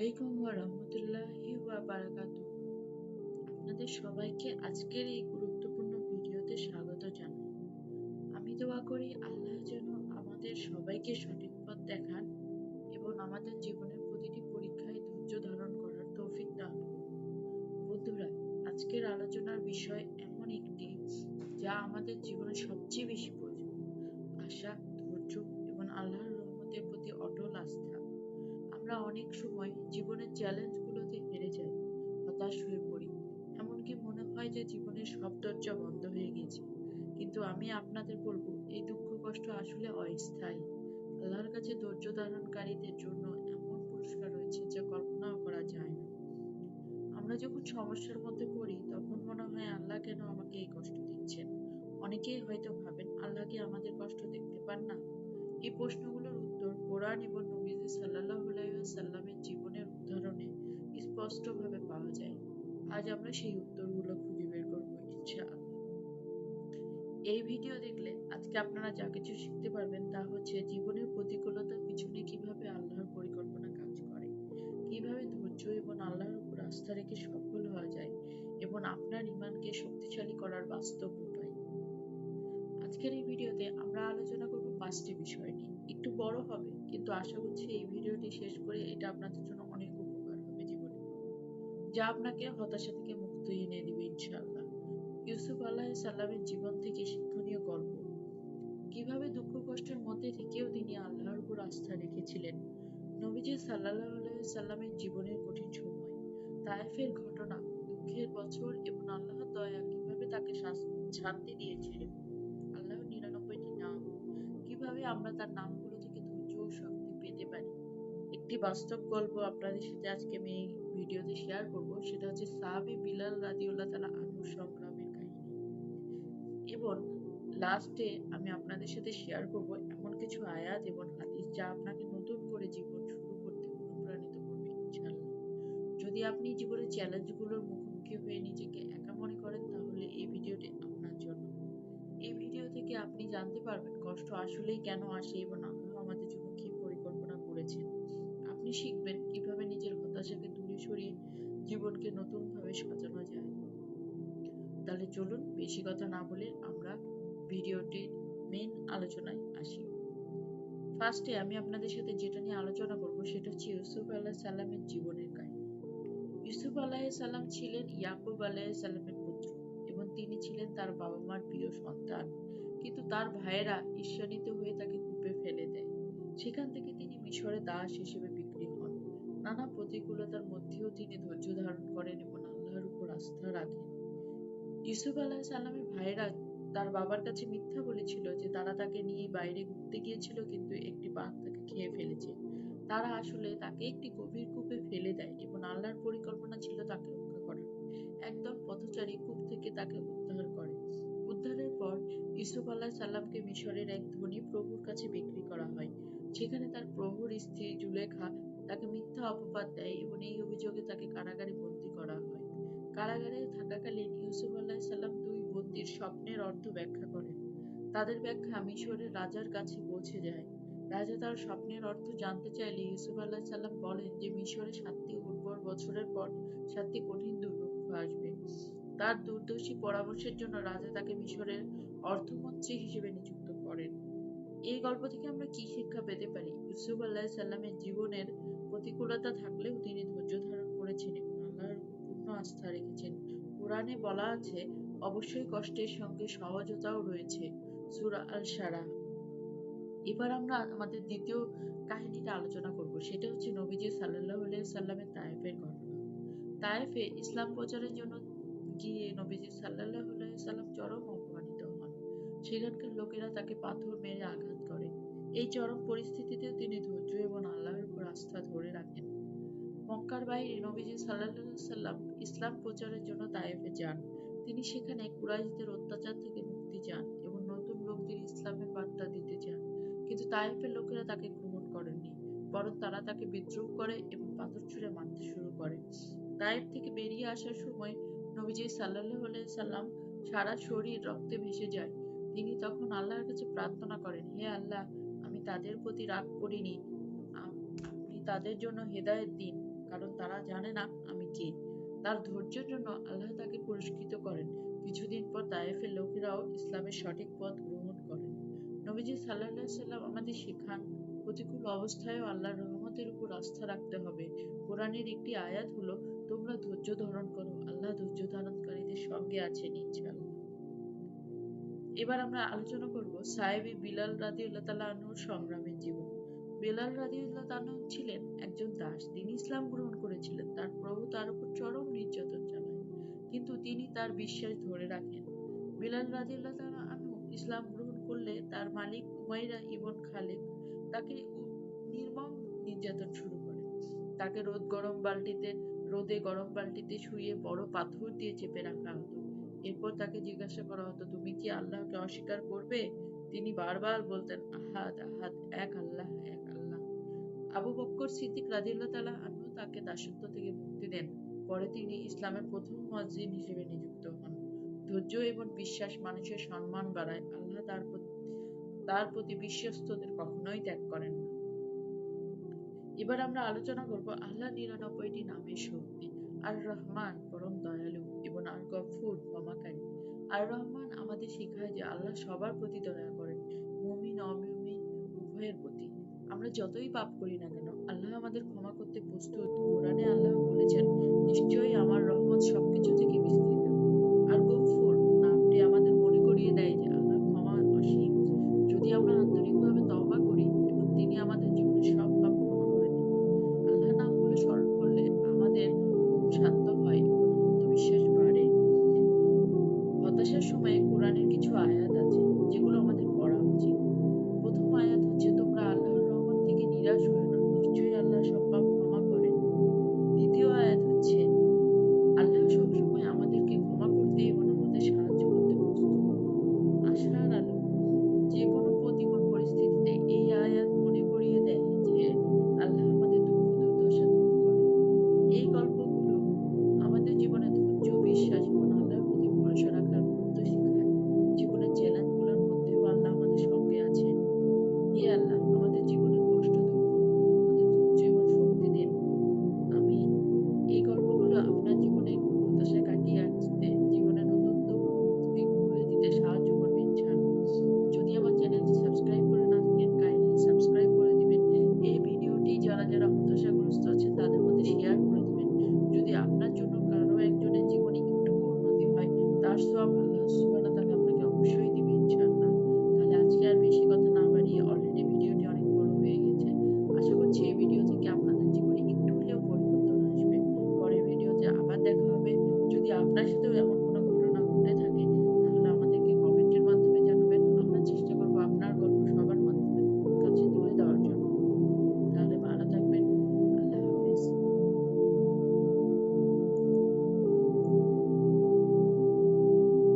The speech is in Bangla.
আলাইকুম ওয়া রাহমাতুল্লাহি ওয়া বারাকাতুহু। আপনাদের সবাইকে আজকের এই গুরুত্বপূর্ণ ভিডিওতে স্বাগত জানাই। আমি দোয়া করি আল্লাহ যেন আমাদের সবাইকে সঠিক পথ দেখান এবং আমাদের জীবনের প্রতিটি পরীক্ষায় ধৈর্য ধারণ করার তৌফিক দান করুন। বন্ধুরা, আজকের আলোচনার বিষয় এমন একটি যা আমাদের জীবনে সবচেয়ে বেশি প্রয়োজন। আশা, ধৈর্য এবং আল্লাহর রহমতের প্রতি অটল আস্থা। আমরা অনেক সময় জীবনের চ্যালেঞ্জগুলোতে হেরে যাই, হতাশ হয়ে পড়ি, এমনকি মনে হয় যে জীবনের সব দরজা বন্ধ হয়ে গেছে। কিন্তু আমি আপনাদের বলবো, এই দুঃখ কষ্ট আসলে অস্থায়ী। আল্লাহর কাছে ধৈর্য ধারণকারীদের জন্য এমন পুরস্কার রয়েছে যা কল্পনাও করা যায় না। আমরা যখন সমস্যার মধ্যে পড়ি তখন মনে হয় আল্লাহ কেন আমাকে এই কষ্ট দিচ্ছেন। অনেকেই হয়তো ভাবেন আল্লাহ কি আমাদের কষ্ট দেখতে পান না। এই প্রশ্নগুলোর উত্তর কোরআন এবং নবীজি সাল্লাল্লাহু আলাইহি ওয়াসাল্লামের জীবনের উদাহরণে স্পষ্টভাবে পাওয়া যায়। আজ আমরা সেই উত্তরগুলো খুঁজে বের করব ইনশাআল্লাহ। এই ভিডিও দেখলে আজকে আপনারা যা কিছু শিখতে পারবেন তা হচ্ছে জীবনের প্রতিকূলতার পিছনে কিভাবে আল্লাহর পরিকল্পনা কাজ করে, কিভাবে ধৈর্য এবং আল্লাহর উপর আস্থা রেখে সফল হওয়া যায় এবং আপনার ঈমানকে শক্তিশালী করার বাস্তব উপায়। আজকের এই ভিডিওতে আমরা আলোচনা করব 5টি বিষয় নিয়ে। একটু বড় হবে, কিন্তু আশা করছি এই ভিডিওটি শেষ করে এটা আপনাদের জন্য অনেক উপকার হবে জীবনে, যা আপনাকে হতাশা থেকে মুক্তি এনে দিবে ইনশাআল্লাহ। ইউসুফ আলাইহিস সালামের জীবন থেকে শিক্ষণীয় গল্প। কিভাবে দুঃখ কষ্টের মধ্যে থেকেও তিনি আল্লাহর উপর আস্থা রেখেছিলেন। নবীজি সাল্লাল্লাহু আলাইহি সাল্লামের জীবনের কঠিন সময়, তায়েফের ঘটনা, দুঃখের বছর এবং আল্লাহর দয়া কিভাবে তাকে শান্তি দিয়েছিলেন। আল্লাহর ৯৯টি নাম, কিভাবে আমরা তার নামগুলো থেকে ধৈর্য ও শক্তি পেতে পারি। একটি বাস্তব গল্প আপনাদের সাথে আজকে আমি এই ভিডিওতে শেয়ার করব, সেটা হচ্ছে সাহাবী বিলাল রাদিয়াল্লাহু তাআলা আনহু সংগ্রামের কাহিনী। এবং লাস্টে আমি আপনাদের সাথে শেয়ার করব এমন কিছু আয়াত এবং হাদিস যা আপনাকে নতুন করে জীবন শুরু করতে অনুপ্রাণিত করবে ইনশাআল্লাহ। যদি আপনি জীবনের চ্যালেঞ্জগুলোর মুখোমুখি হয়ে নিজেকে একা মনে করেন তাহলে এই ভিডিওটি আপনার জন্য। এই ভিডিও থেকে আপনি জানতে পারবেন কষ্ট আসলেই কেন আসে এবং আল্লাহ আমাদের জন্য কি পরিকল্পনা করেছেন। আপনি শিখবেন কিভাবে নিজের হতাশাকে দূরে সরিয়ে জীবনকে নতুনভাবে সাজানো যায়। তাহলে চলুন বেশি কথা না বলে আমরা ভিডিওটির মেইন আলোচনায় আসি। ফার্স্টে আমি আপনাদের সাথে যেটা নিয়ে আলোচনা করব সেটা হচ্ছে ইউসুফ আলাইহিস সালামের জীবনের কাহিনী। ইউসুফ আলাইহিস সালাম ছিলেন ইয়াকুব আলাইহিস সালামের পুত্র এবং তিনি ছিলেন তার বাবা মার প্রিয় সন্তান। কিন্তু তার ভাইয়েরা ঈর্ষান্বিত হয়ে তাকে কূপে ফেলে দেয়। সেখান থেকে তিনি মিশরে দাস হিসেবে বিক্রি হন। নানা প্রতিকূলতার মধ্যেও তিনি ধৈর্য ধারণ করেন এবং আল্লাহর উপর আস্থা রাখেন। ইউসুফ আলাইহিস সালামের ভাইয়েরা তার বাবার কাছে মিথ্যা বলেছিল যে তারা তাকে নিয়ে বাইরে ঘুরতে গিয়েছিল, কিন্তু একটি বাঘ তাকে খেয়ে ফেলেছে। তারা আসলে তাকে একটি গভীর কূপে ফেলে দেয় এবং আল্লাহর পরিকল্পনা ছিল তাকে রক্ষা করার। একদল পথচারী কূপ থেকে তাকে উদ্ধার করে। উদ্ধারের পর ইউসুফ আলাইহিস সালামকে মিশরের এক ধনী প্রভুর কাছে বিক্রি করা হয়। সেখানে তার প্রভুর স্ত্রী জুলেখা তাকে মিথ্যা অপবাদ দেয় এবং এই অভিযোগে তাকে কারাগারে বন্দী করা হয়। কারাগারে থাকাকালীন ইউসুফ আলাইহিস সালাম দুই বন্দীর স্বপ্নের অর্থ ব্যাখ্যা করেন। তাদের ব্যাখ্যা মিশরের রাজার কাছে পৌঁছে যায়। রাজা তার স্বপ্নের অর্থ জানতে চাইলে ইউসুফ আলাইহিস সালাম বলেন যে মিশরে 7টি উর্বর বছরের পর 7টি কঠিন দুর্ভিক্ষ আসবে। তার দূরদর্শী পরামর্শের জন্য রাজা তাকে মিশরের অর্থমন্ত্রী হিসেবে নিযুক্ত করেন। এই গল্প থেকে আমরা কি শিক্ষা পেতে পারি? ইউসুফ আলাইহিস সালামের জীবনের প্রতিকূলতা থাকলেও তিনি ধৈর্য ধারণ করেছেন এবং আল্লাহর উপর পূর্ণ আস্থা রেখেছেন। কোরআনে বলা আছে, অবশ্যই কষ্টের সঙ্গে সহজতাও রয়েছে। সূরা আল-শারা। এবার আমরা আমাদের দ্বিতীয় কাহিনীটা আলোচনা করব, সেটা হচ্ছে নবীজি সাল্লাল্লাহু আলাইহি সাল্লামের তায়েফের ঘটনা। তায়েফে ইসলাম প্রচারের জন্য গিয়ে নবীজি সাল্লাল্লাহু আলাইহি সাল্লাম চরম অপমানিত হন। সেখানকার লোকেরা তাকে পাথর মেরে আঘাত করে। এই চরম পরিস্থিতিতেও তিনি ধৈর্য এবং আল্লাহর উপর আস্থা ধরে রাখেন। মক্কার বাইরে নবীজি সাল্লাল্লাহু আলাইহি সাল্লাম ইসলাম প্রচারের জন্য তায়েফে যান। তিনি সেখানে কুরাইশদের অত্যাচার থেকে মুক্তি চান এবং নতুন লোকদের ইসলামের বার্তা দিতে চান। কিন্তু তায়েফের লোকেরা তাকে গ্রহণ করেননি, বরং তারা তাকে বিদ্রূপ করে এবং পাথর ছুঁড়ে মারতে শুরু করে। তায়েফ থেকে বেরিয়ে আসার সময় নবীজি সাল্লাল্লাহু আলাইহি সাল্লাম সারা শরীর রক্তে ভেসে যায়। তিনি তখন আল্লাহর কাছে প্রার্থনা করেন, হে আল্লাহ, আমি তাদের প্রতি রাগ করিনি, আপনি তাদের জন্য হেদায়েত দিন, কারণ তারা জানে না আমি কে। তার ধৈর্যের জন্য আল্লাহ তাকে পুরস্কৃত করেন। কিছুদিন পর তায়েফের লোকেরাও ইসলামের সঠিক পথ গ্রহণ করেন। নবীজি সাল্লাল্লাহু আলাইহি সাল্লাম আমাদের শেখান, প্রতিকূল অবস্থায়ও আল্লাহর রহমতের উপর আস্থা রাখতে হবে। কোরআনের একটি আয়াত হলো, তোমরা ধৈর্য ধারণ করো, আল্লাহ ধৈর্য ধারণকারীদের সঙ্গে আছেন ইনশাআল্লাহ। এবার আমরা আলোচনা করব সাহেবী বিলাল রাদিয়াল্লাহু তাআলা আনহুর সংগ্রামের জীবন। বিলাল রাদিয়াল্লাহু তাআলা ছিলেন একজন দাস। তিনি ইসলাম গ্রহণ করেছিলেন। তার প্রভু তার উপর চরম নির্যাতন চালায়, কিন্তু তিনি তার বিশ্বাস ধরে রাখেন। বিলাল রাদিয়াল্লাহু তাআলা আনহু ইসলাম গ্রহণ করলে তার মালিক উমাইরা ইবন খালিদ তাকে নির্মম নির্যাতন শুরু করে। তাকে রোদে গরম বালতিতে শুইয়ে বড় পাথর দিয়ে চেপে রাখা হতো। এরপর তাকে জিজ্ঞাসা করা হতো, তুমি কি আল্লাহকে অস্বীকার করবে? তিনি বারবার বলতেন, আহাদ আহাদ, এক আল্লাহ, এক আল্লাহ। আবু বকর সিদ্দিক রাদিয়াল্লাহু তাআলা আনহু তাকে দাসত্ব থেকে মুক্তি দেন। পরে তিনি ইসলামের প্রথম মুয়াজ্জিন হিসেবে নিযুক্ত হন। ধৈর্য এবং বিশ্বাস মানুষের সম্মান বাড়ায়। আল্লাহ তার প্রতি বিশ্বস্তদের কখনোই ত্যাগ করেন না। এবার আমরা আলোচনা করব আল্লাহর ৯৯টি নামের শক্তি। আর রহমান পরম দয়ালু এবং আর গফুর ক্ষমাকারী। আর রহমান আমাদের শেখায় যে আল্লাহ সবার প্রতি দয়া করেন, মুমিন অমুমিন উভয়ের প্রতি। আমরা যতই পাপ করি না কেন আল্লাহ আমাদের ক্ষমা করতে প্রস্তুত। কোরআনে আল্লাহ